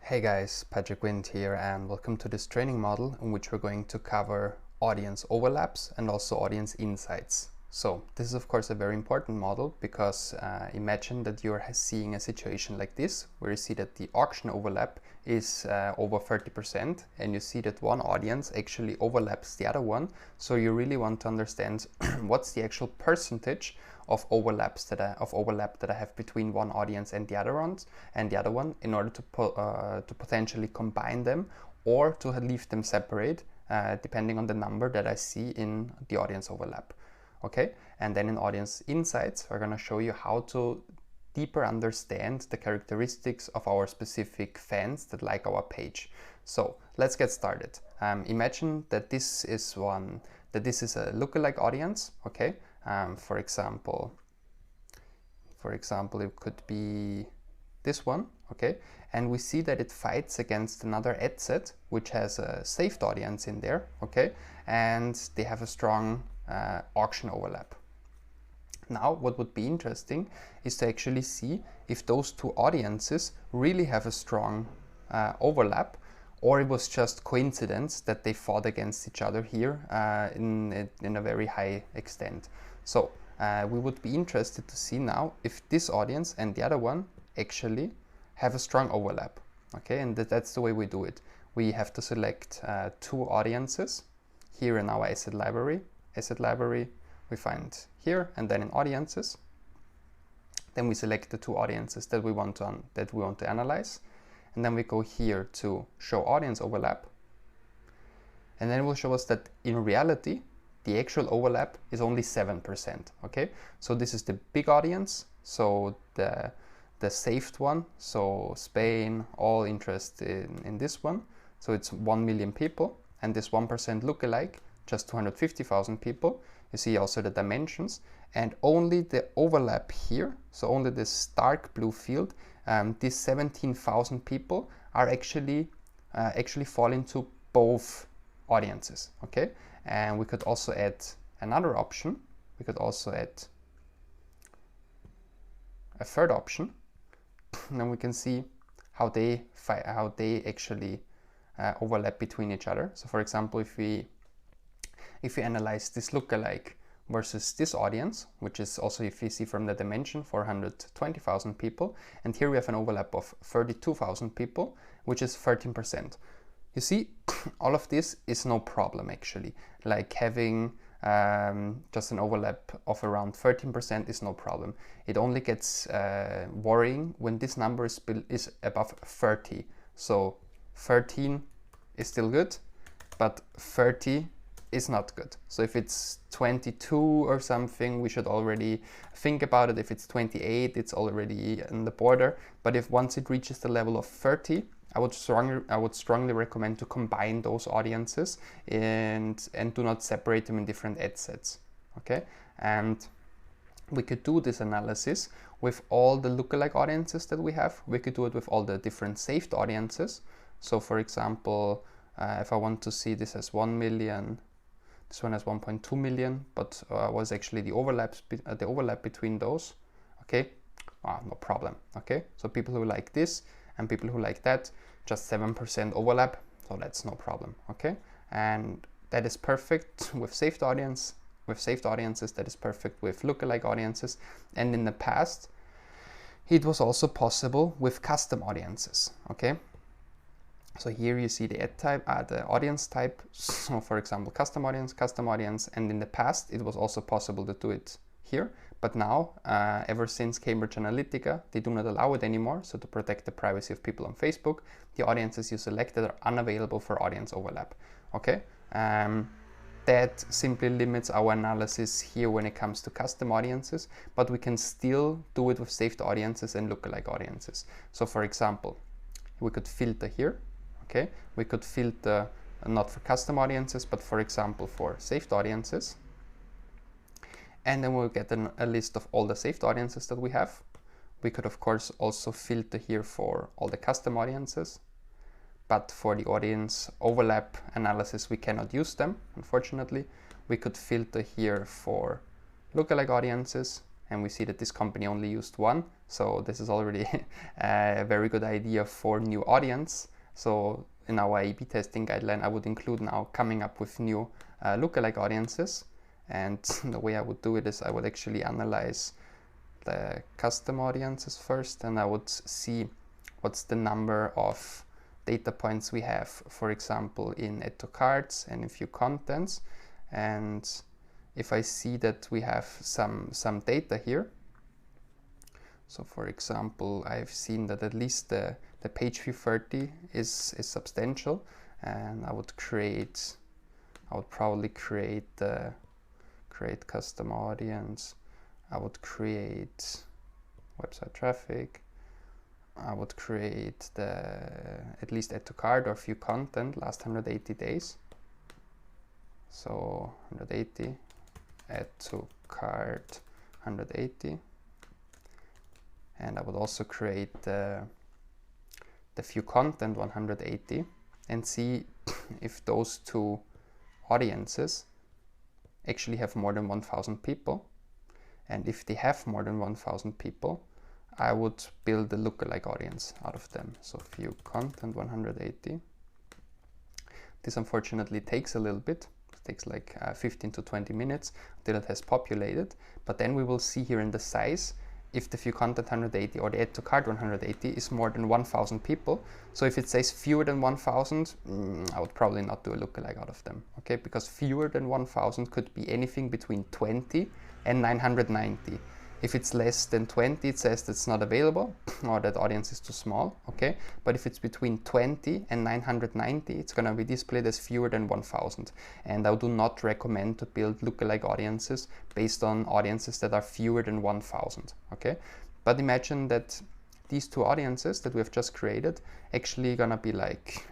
Hey guys, Patrick Wind here and welcome to this training model in which we're going to cover audience overlaps and also audience insights. So this is of course a very important model because imagine that you're seeing a situation like this where you see that the auction overlap is over 30% and you see that one audience actually overlaps the other one. So you really want to understand what's the actual percentage of overlap that I have between one audience and the other one in order to potentially combine them or to leave them separate depending on the number that I see in the audience overlap. Okay, and then in audience insights, we're going to show you how to deeper understand the characteristics of our specific fans that like our page. So let's get started. Imagine that this is a lookalike audience. Okay, for example, it could be this one. Okay, and we see that it fights against another ad set which has a saved audience in there. Okay, and they have a strong auction overlap. Now what would be interesting is to actually see if those two audiences really have a strong overlap, or it was just coincidence that they fought against each other here in a very high extent. So we would be interested to see now if this audience and the other one actually have a strong overlap. Okay, and that's the way we do it. We have to select two audiences here in our asset library we find here, and then in audiences, then we select the two audiences that we want to analyze, and then we go here to show audience overlap, and then it will show us that in reality the actual overlap is only 7%. Okay, so this is the big audience, so the saved one, so Spain, all interested in this one, so it's 1 million people, and this 1% lookalike, just 250,000 people. You see also the dimensions, and only the overlap here, so only this dark blue field, these 17,000 people are actually fall into both audiences. Okay, and we could also add another option. We could also add a third option, and then we can see how they actually overlap between each other. So for example, if we analyze this lookalike versus this audience, which is also, if you see from the dimension, 420,000 people, and here we have an overlap of 32,000 people, which is 13%. You see, all of this is no problem actually. Like having just an overlap of around 13% is no problem. It only gets worrying when this number is above 30. So 13 is still good, but 30 is not good. So if it's 22 or something, we should already think about it. If it's 28, it's already in the border. But if once it reaches the level of 30, I would strongly recommend to combine those audiences and do not separate them in different ad sets. Okay, and we could do this analysis with all the lookalike audiences that we have. We could do it with all the different saved audiences. So for example, if I want to see this as 1 million, this one has 1.2 million, but was actually the overlap between those. Okay, no problem. Okay, so people who like this and people who like that, just 7% overlap, so that's no problem. Okay, and that is perfect with saved audiences. That is perfect with lookalike audiences, and in the past it was also possible with custom audiences. Okay, so here you see the ad type, the audience type. So for example, custom audience, and in the past it was also possible to do it here, but now ever since Cambridge Analytica, they do not allow it anymore. So to protect the privacy of people on Facebook, the audiences you selected are unavailable for audience overlap. Okay, that simply limits our analysis here when it comes to custom audiences, but we can still do it with saved audiences and lookalike audiences. So for example, we could filter here. Okay, we could filter not for custom audiences, but for example for saved audiences, and then we'll get a list of all the saved audiences that we have. We could of course also filter here for all the custom audiences, but for the audience overlap analysis we cannot use them, unfortunately. We could filter here for lookalike audiences, and we see that this company only used one, So this is already a very good idea for new audience. So in our A/B testing guideline, I would include now coming up with new lookalike audiences. And the way I would do it is I would actually analyze the custom audiences first, and I would see what's the number of data points we have, for example, in add to carts and in view contents. And if I see that we have some data here, so for example, I've seen that at least the page view 30 is substantial, and I would probably create custom audience. I would create website traffic. I would create at least add to cart or view content last 180 days. So 180, add to cart 180. And I would also create the view content 180 and see if those two audiences actually have more than 1,000 people. And if they have more than 1,000 people, I would build a lookalike audience out of them. So view content 180. This unfortunately takes a little bit. It takes like 15 to 20 minutes until it has populated. But then we will see here in the size if the view content 180 or the add to cart 180 is more than 1,000 people. So if it says fewer than 1,000, I would probably not do a lookalike out of them. Okay, because fewer than 1,000 could be anything between 20 and 990. If it's less than 20, it says that's not available or that audience is too small, okay? But if it's between 20 and 990, it's gonna be displayed as fewer than 1,000. And I do not recommend to build lookalike audiences based on audiences that are fewer than 1,000, okay? But imagine that these two audiences that we have just created actually gonna be like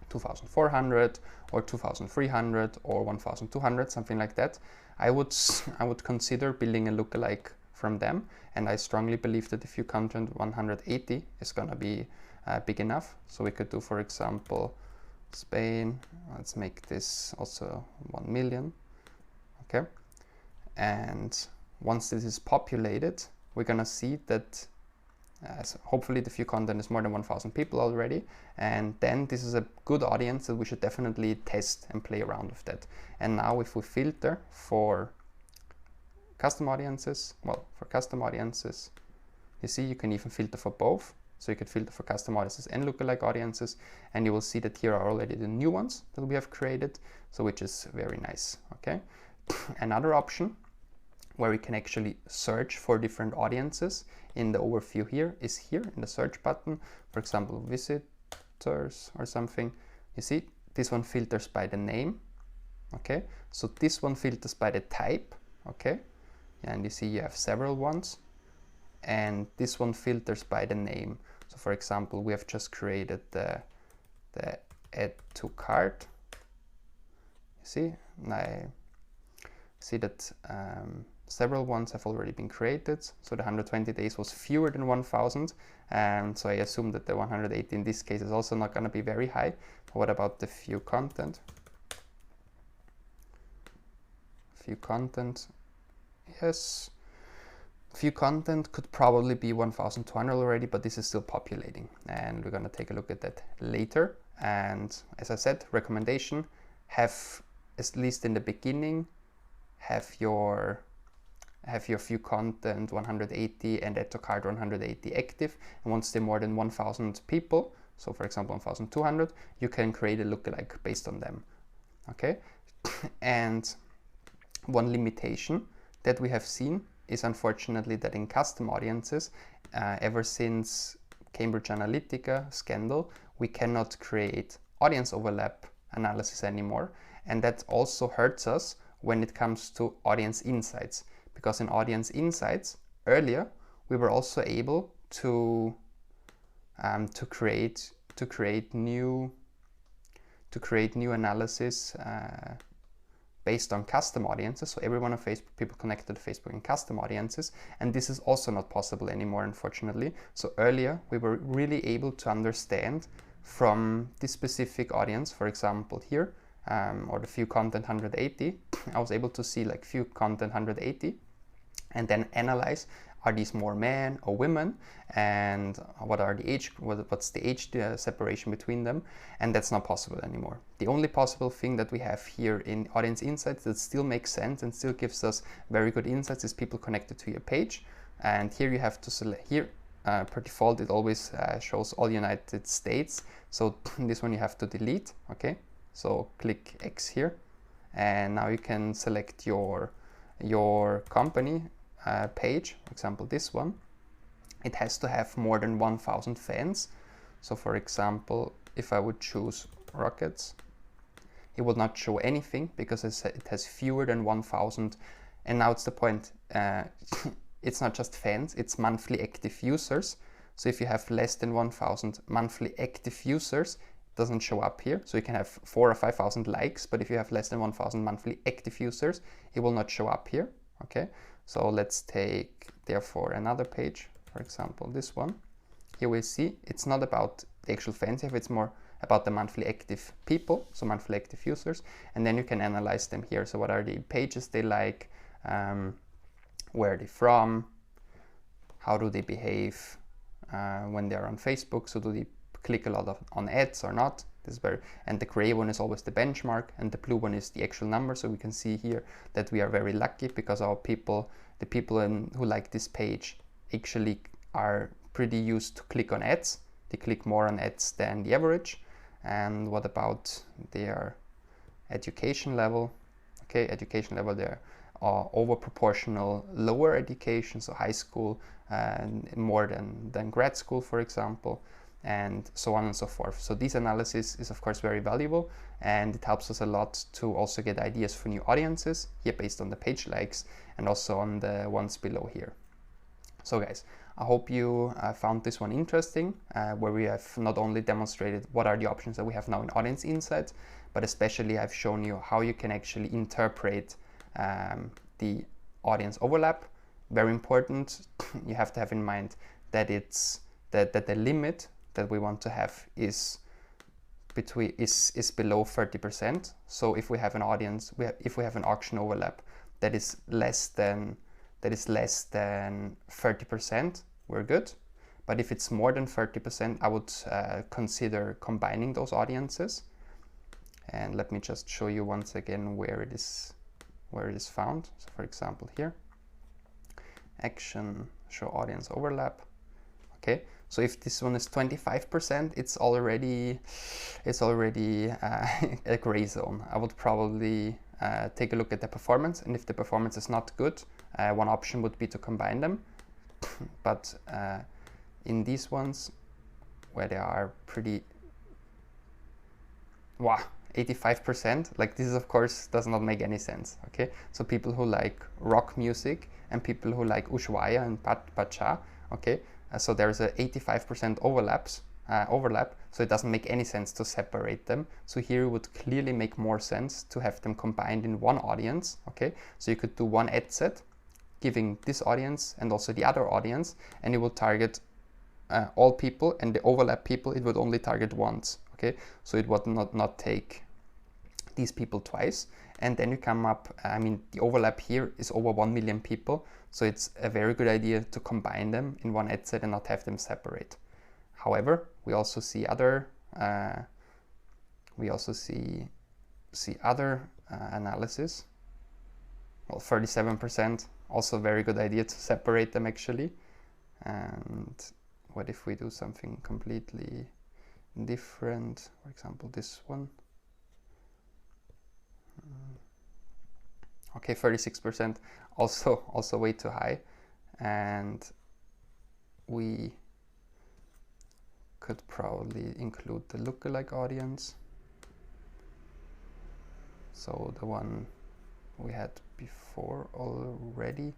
2,400 or 2,300 or 1,200, something like that. I would consider building a lookalike from them, and I strongly believe that the view content 180 is gonna be big enough. So we could do, for example, Spain. Let's make this also 1 million. Okay, and once this is populated, we're gonna see that so hopefully the view content is more than 1,000 people already, and then this is a good audience that we should definitely test and play around with that. And now if we filter for custom audiences, you see you can even filter for both. So you could filter for custom audiences and lookalike audiences, and you will see that here are already the new ones that we have created, so which is very nice. Okay, another option where we can actually search for different audiences in the overview here is here in the search button. For example, visitors or something. You see, this one filters by the name. Okay, so this one filters by the type. Okay, and you see you have several ones, and this one filters by the name. So for example, we have just created the add to cart. You see, and I see that several ones have already been created. So the 120 days was fewer than 1,000, and so I assume that the 180 in this case is also not going to be very high. But what about the view content? View content, yes, view content could probably be 1,200 already, but this is still populating, and we're going to take a look at that later. And as I said, recommendation, have at least in the beginning, have your view content 180 and add to cart 180 active, and once they're more than 1,000 people, so for example 1,200, you can create a lookalike based on them. Okay, and one limitation that we have seen is unfortunately that in custom audiences, ever since Cambridge Analytica scandal, we cannot create audience overlap analysis anymore, and that also hurts us when it comes to audience insights, because in audience insights earlier we were also able to create new analysis based on custom audiences. So every one of Facebook people connected to Facebook in custom audiences, and this is also not possible anymore, unfortunately. So earlier we were really able to understand from this specific audience, for example here, or the view content 180, I was able to see like view content 180 and then analyze are these more men or women, and what's the age separation between them, and that's not possible anymore. The only possible thing that we have here in Audience Insights that still makes sense and still gives us very good insights is people connected to your page. And here you have to select, here per default it always shows all United States, so this one you have to delete. Okay, so click X here, and now you can select your company page. For example, this one, it has to have more than 1,000 fans. So for example, if I would choose Rockets, it will not show anything because it has fewer than 1,000. And now it's the point, it's not just fans, it's monthly active users. So if you have less than 1,000 monthly active users, it doesn't show up here. So you can have 4,000 or 5,000 likes, but if you have less than 1,000 monthly active users, it will not show up here. Okay, so let's take therefore another page, for example this one. Here we see it's not about the actual fans, it's more about the monthly active people, so monthly active users, and then you can analyze them here. So what are the pages they like, where are they from, how do they behave when they're on Facebook, so do they click a lot on ads or not. This is and the gray one is always the benchmark, and the blue one is the actual number. So we can see here that we are very lucky because our people, the people who like this page, actually are pretty used to click on ads. They click more on ads than the average. And what about their education level? Okay, education level, they're over proportional lower education, so high school, more than grad school, for example, and so on and so forth. So this analysis is of course very valuable, and it helps us a lot to also get ideas for new audiences here based on the page likes and also on the ones below here. So guys, I hope you found this one interesting, where we have not only demonstrated what are the options that we have now in Audience Insights, but especially I've shown you how you can actually interpret the audience overlap. Very important. You have to have in mind that that the limit that we want to have is below 30%. So if we have an audience, if we have an auction overlap that is less than 30%, we're good. But if it's more than 30%, I would consider combining those audiences. And let me just show you once again where it is found. So for example here, action, show audience overlap. Okay, so if this one is 25%, it's already a gray zone. I would probably take a look at the performance, and if the performance is not good, one option would be to combine them. But in these ones where they are pretty 85%, like this of course does not make any sense. Okay, so people who like rock music and people who like Ushuaia and Pacha, okay, so there's a 85% overlap, so it doesn't make any sense to separate them. So here it would clearly make more sense to have them combined in one audience. Okay, so you could do one ad set giving this audience and also the other audience, and it will target all people, and the overlap people it would only target once. Okay, so it would not take these people twice, and then you come up, I mean the overlap here is over 1 million people, so it's a very good idea to combine them in one ad set and not have them separate. However, we also see other analysis. Well, 37%, also a very good idea to separate them actually. And what if we do something completely different? For example, this one. Okay, 36%, also way too high, and we could probably include the lookalike audience. So the one we had before already,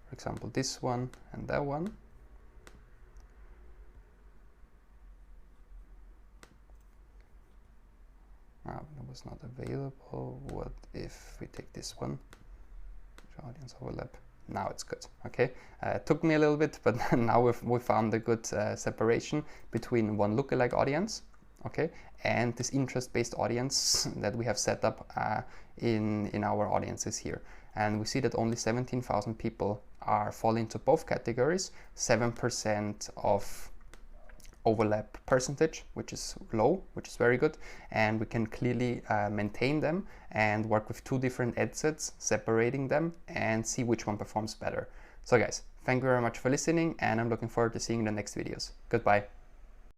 for example, this one and that one. That was not available. What if we take this one? Audience overlap. Now it's good. Okay, it took me a little bit, but now we found a good separation between one lookalike audience okay, and this interest-based audience that we have set up in our audiences here. And we see that only 17,000 people are fall into both categories, 7% of overlap percentage, which is low, which is very good, and we can clearly maintain them and work with 2 different ad sets, separating them and see which one performs better. So guys, thank you very much for listening, and I'm looking forward to seeing the next videos. Goodbye.